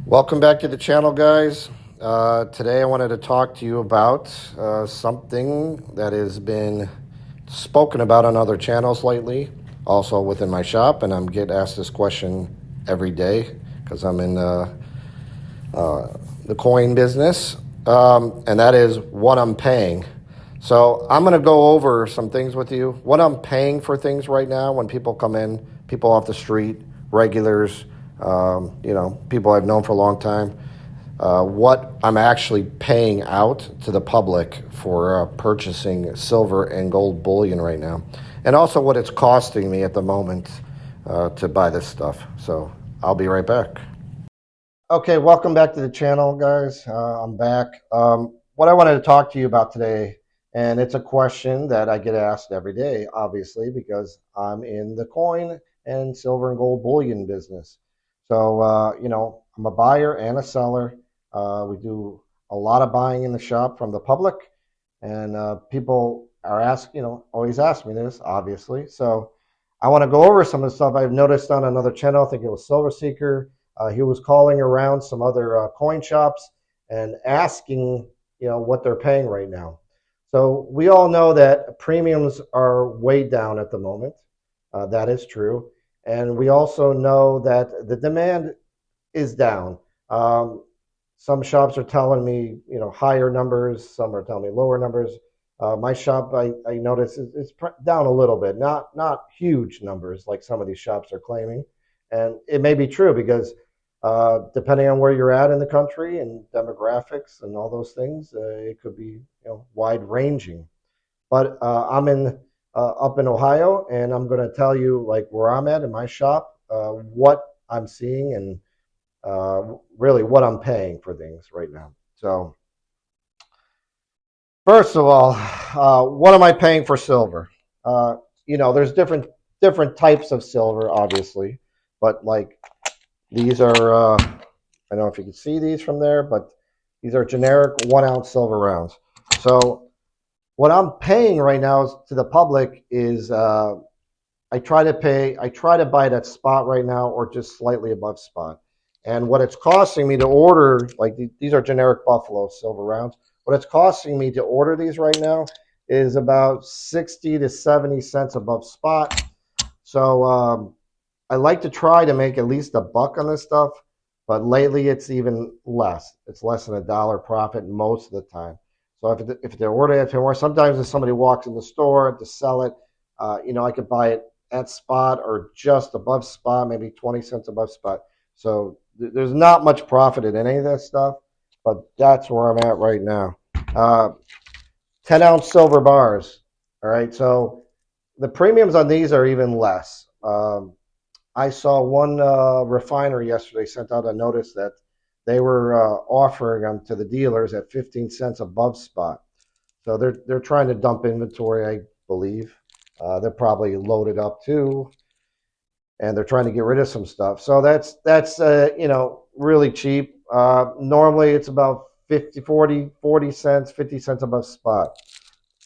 Welcome back to the channel, guys. Today I wanted to talk to you about something that has been spoken about on other channels lately, also within my shop, and I'm get asked this question every day because I'm in the coin business, and that is what I'm paying. So I'm going to go over some things with you. What I'm paying for things right now when people come in, people off the street, regulars, people I've known for a long time. What I'm actually paying out to the public for purchasing silver and gold bullion right now, and also what it's costing me at the moment to buy this stuff. So I'll be right back. Okay, welcome back to the channel, guys. I'm back. What I wanted to talk to you about today, and it's a question that I get asked every day, obviously, because I'm in the coin and silver and gold bullion business. So, I'm a buyer and a seller. We do a lot of buying in the shop from the public, and people are always ask me this, obviously. So, I want to go over some of the stuff I've noticed on another channel. I think it was Silver Seeker. He was calling around some other coin shops and asking, what they're paying right now. So we all know that premiums are way down at the moment. That is true. And we also know that the demand is down. Some shops are telling me, higher numbers. Some are telling me lower numbers. My shop, I notice, is down a little bit. Not huge numbers like some of these shops are claiming. And it may be true because depending on where you're at in the country and demographics and all those things, it could be wide ranging. But I'm in up in Ohio, and I'm going to tell you like where I'm at in my shop, what I'm seeing, and really what I'm paying for things right now. So first of all, what am I paying for silver? There's different types of silver, obviously, but like these are, I don't know if you can see these from there, but these are generic 1 ounce silver rounds. So what I'm paying right now to the public is I try to buy it at spot right now or just slightly above spot. And what it's costing me to order, like these are generic Buffalo silver rounds. What it's costing me to order these right now is about 60 to 70 cents above spot. So I like to try to make at least a buck on this stuff, but lately it's even less. It's less than $1 profit most of the time. So if they're ordering it more, sometimes if somebody walks in the store to sell it, I could buy it at spot or just above spot, maybe 20 cents above spot. So there's not much profit in any of that stuff, but that's where I'm at right now. 10-ounce silver bars. All right, so the premiums on these are even less. I saw one refiner yesterday sent out a notice that they were offering them to the dealers at 15 cents above spot. So they're trying to dump inventory, I believe. They're probably loaded up too, and they're trying to get rid of some stuff. So that's really cheap. Normally it's about 40 cents, 50 cents above spot.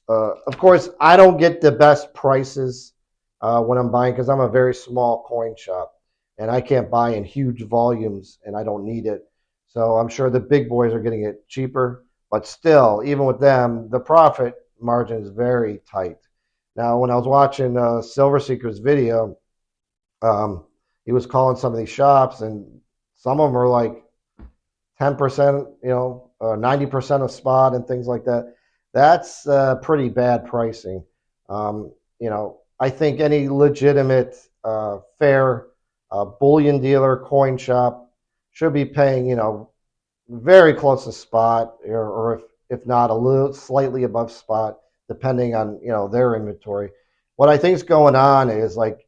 Of course, I don't get the best prices when I'm buying because I'm a very small coin shop and I can't buy in huge volumes and I don't need it. So I'm sure the big boys are getting it cheaper, but still, even with them, the profit margin is very tight. Now, when I was watching Silver Seeker's video, he was calling some of these shops, and some of them are like 10%, 90% of spot and things like that. That's pretty bad pricing. I think any legitimate, fair bullion dealer, coin shop should be paying, very close to spot, or if not a little slightly above spot, depending on their inventory. What I think is going on is like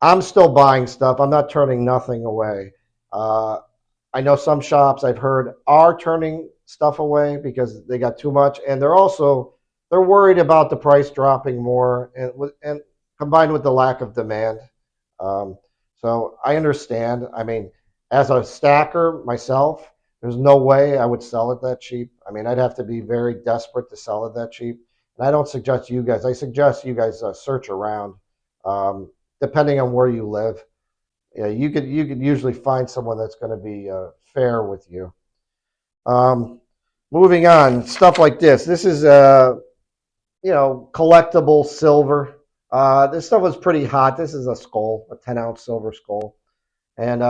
I'm still buying stuff. I'm not turning nothing away. I know some shops I've heard are turning stuff away because they got too much, and they're worried about the price dropping more, and combined with the lack of demand. So I understand. I mean, as a stacker myself, there's no way I would sell it that cheap. I mean, I'd have to be very desperate to sell it that cheap. And I don't suggest you guys. I suggest you guys search around, depending on where you live. yeah, you could usually find someone that's going to be fair with you. Um, moving on, stuff like this. This is collectible silver. This stuff was pretty hot. This is a skull, a 10-ounce silver skull, and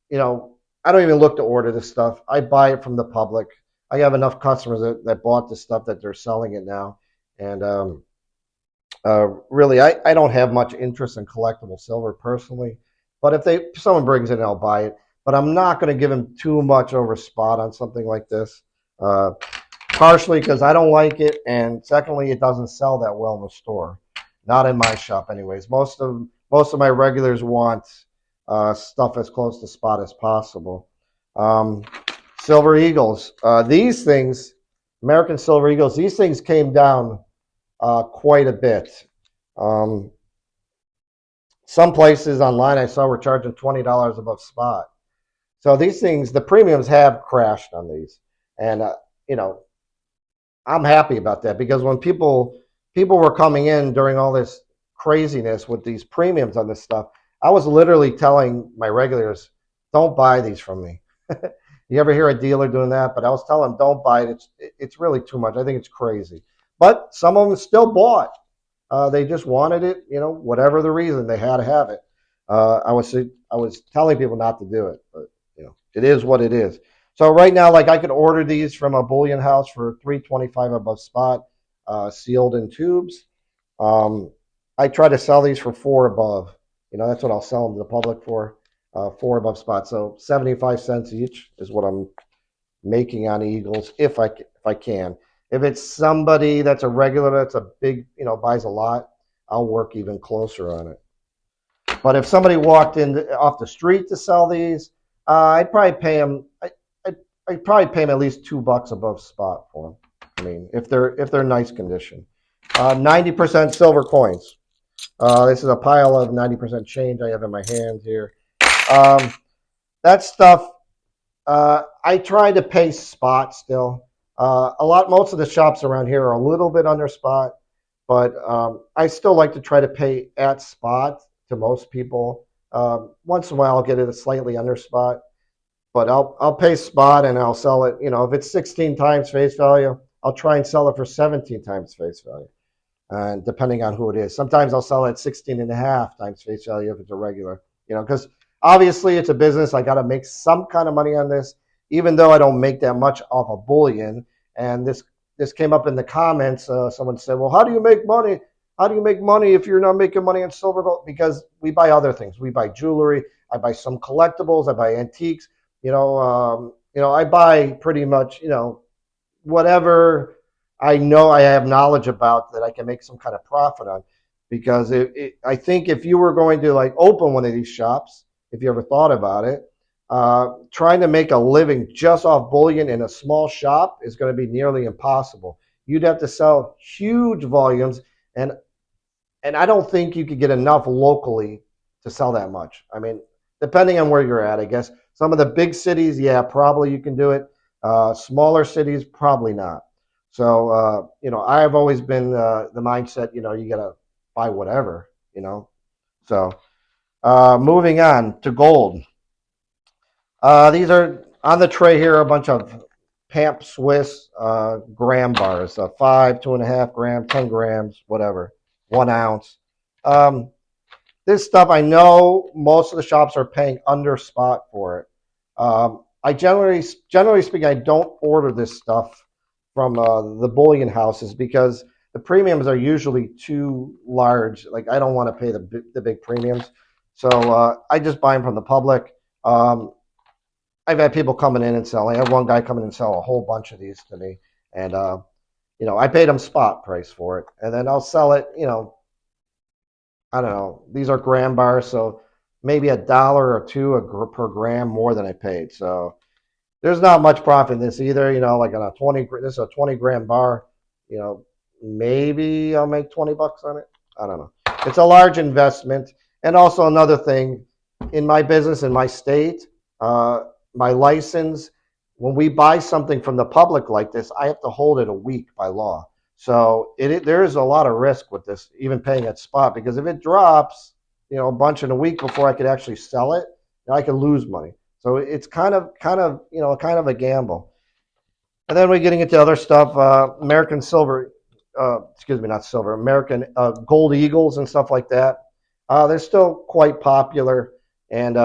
you know, I don't even look to order this stuff. I buy it from the public. I have enough customers that bought this stuff that they're selling it now, and really, I don't have much interest in collectible silver personally, but if someone brings it in, I'll buy it. But I'm not going to give them too much over spot on something like this. Partially because I don't like it, and secondly, it doesn't sell that well in the store. Not in my shop, anyways. Most of my regulars want stuff as close to spot as possible. Um, Silver Eagles. These things, American Silver Eagles, these things came down quite a bit. Um, some places online I saw were charging $20 above spot. So these things, the premiums have crashed on these, and you know, I'm happy about that because when people were coming in during all this craziness with these premiums on this stuff, I was literally telling my regulars, "Don't buy these from me." You ever hear a dealer doing that? But I was telling them, "Don't buy it. It's really too much. I think it's crazy." But some of them still bought. They just wanted it, whatever the reason, they had to have it. I was telling people not to do it, but it is what it is. So right now, like I could order these from a bullion house for $325 above spot, sealed in tubes. I try to sell these for $4 above. That's what I'll sell them to the public for, $4 above spot. So 75 cents each is what I'm making on Eagles if I can. If it's somebody that's a regular, that's a big, buys a lot, I'll work even closer on it. But if somebody walked in off the street to sell these, I'd probably pay them. I'd probably pay them at least $2 above spot for them. I mean, if they're nice condition. 90% silver coins. This is a pile of 90% change I have in my hands here. That stuff. I try to pay spot still. Most of the shops around here are a little bit under spot, but I still like to try to pay at spot to most people. Once in a while, I'll get it a slightly under spot, but I'll pay spot and I'll sell it. If it's 16 times face value, I'll try and sell it for 17 times face value, and depending on who it is. Sometimes I'll sell it at 16 and a half times face value if it's a regular. Because obviously it's a business. I got to make some kind of money on this, even though I don't make that much off of bullion. And this came up in the comments. Someone said, "Well, how do you make money? How do you make money if you're not making money on silver gold?" Because we buy other things. We buy jewelry. I buy some collectibles. I buy antiques. I buy pretty much, whatever I know I have knowledge about that I can make some kind of profit on. Because I think if you were going to like open one of these shops, if you ever thought about it, trying to make a living just off bullion in a small shop is going to be nearly impossible. You'd have to sell huge volumes, and I don't think you could get enough locally to sell that much. I mean, depending on where you're at, I guess. Some of the big cities, yeah, probably you can do it. Smaller cities, probably not. So, I've always been the mindset, you got to buy whatever, So, moving on to gold. These are on the tray here, a bunch of Pamp Swiss gram bars, 5, 2.5 gram, 10 grams, whatever, 1 ounce. This stuff, I know most of the shops are paying under spot for it. I generally speaking, I don't order this stuff from the bullion houses because the premiums are usually too large. Like I don't want to pay the big premiums, so I just buy them from the public. I've had people coming in and selling. I have one guy coming and sell a whole bunch of these to me, and I paid him spot price for it, and then I'll sell it. I don't know. These are gram bars, so maybe $1 or $2 per gram more than I paid. So there's not much profit in this either. Like on this is a 20 gram bar. Maybe I'll make $20 on it. I don't know. It's a large investment, and also another thing in my business in my state. My license, when we buy something from the public like this, I have to hold it a week by law. So there is a lot of risk with this, even paying at spot, because if it drops, a bunch in a week before I could actually sell it, I could lose money. So it's kind of a gamble. And then we're getting into other stuff, American silver, excuse me, not silver, American gold eagles and stuff like that. They're still quite popular, and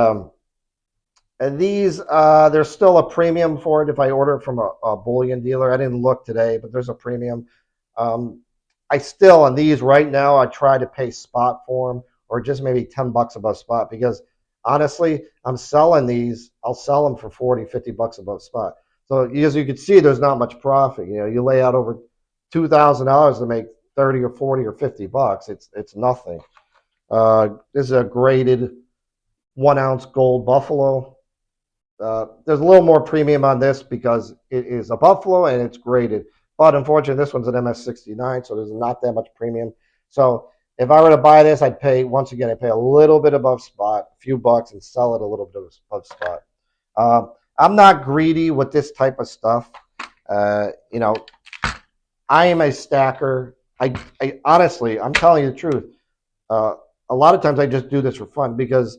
these, there's still a premium for it if I order it from a bullion dealer. I didn't look today, but there's a premium. Um, I still, on these right now, I try to pay spot for them or just maybe $10 above spot because honestly, I'm selling these. I'll sell them for 40, $50 above spot. So as you can see, there's not much profit. You lay out over $2,000 to make 30 or 40 or $50. It's nothing. This is a graded 1 ounce gold buffalo. There's a little more premium on this because it is a buffalo and it's graded. But unfortunately, this one's an MS69, so there's not that much premium. So if I were to buy this, I'd pay, once again, I'd pay a little bit above spot, a few bucks, and sell it a little bit above spot. I'm not greedy with this type of stuff. You know, I am a stacker. I honestly, I'm telling you the truth. A lot of times I just do this for fun because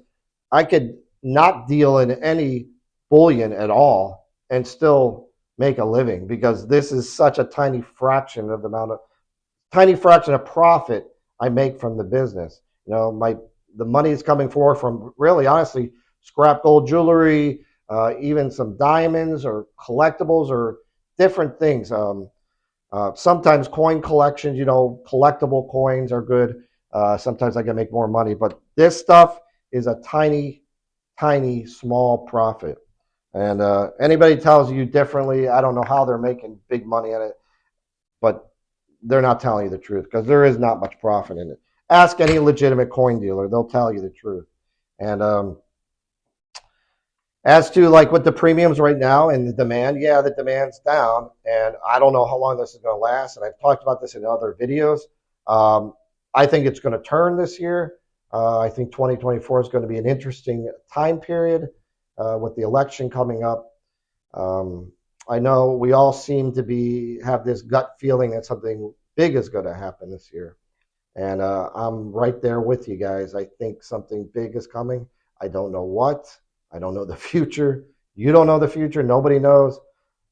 I could not deal in any bullion at all and still make a living because this is such a tiny fraction of profit I make from the business. The money is coming forward from really honestly scrap gold jewelry, even some diamonds or collectibles or different things. Sometimes coin collections, collectible coins are good. Sometimes I can make more money, but this stuff is a tiny, tiny, small profit. And anybody tells you differently, I don't know how they're making big money at it, but they're not telling you the truth because there is not much profit in it. Ask any legitimate coin dealer; they'll tell you the truth. And as to like with the premiums right now and the demand, yeah, the demand's down, and I don't know how long this is going to last. And I've talked about this in other videos. I think it's going to turn this year. I think 2024 is going to be an interesting time period with the election coming up. I know we all seem to have this gut feeling that something big is going to happen this year. And I'm right there with you guys. I think something big is coming. I don't know what. I don't know the future. You don't know the future. Nobody knows.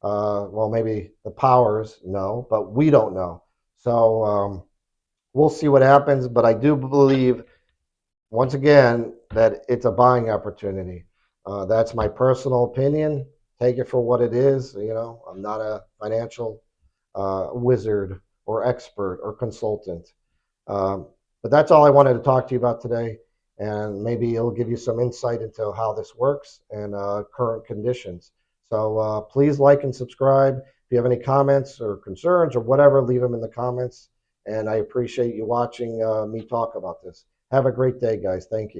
Well, maybe the powers know, but we don't know. So we'll see what happens. But I do believe, once again, that it's a buying opportunity. That's my personal opinion. Take it for what it is. I'm not a financial wizard or expert or consultant. But that's all I wanted to talk to you about today. And maybe it'll give you some insight into how this works and current conditions. So please like and subscribe. If you have any comments or concerns or whatever, leave them in the comments. And I appreciate you watching me talk about this. Have a great day, guys. Thank you.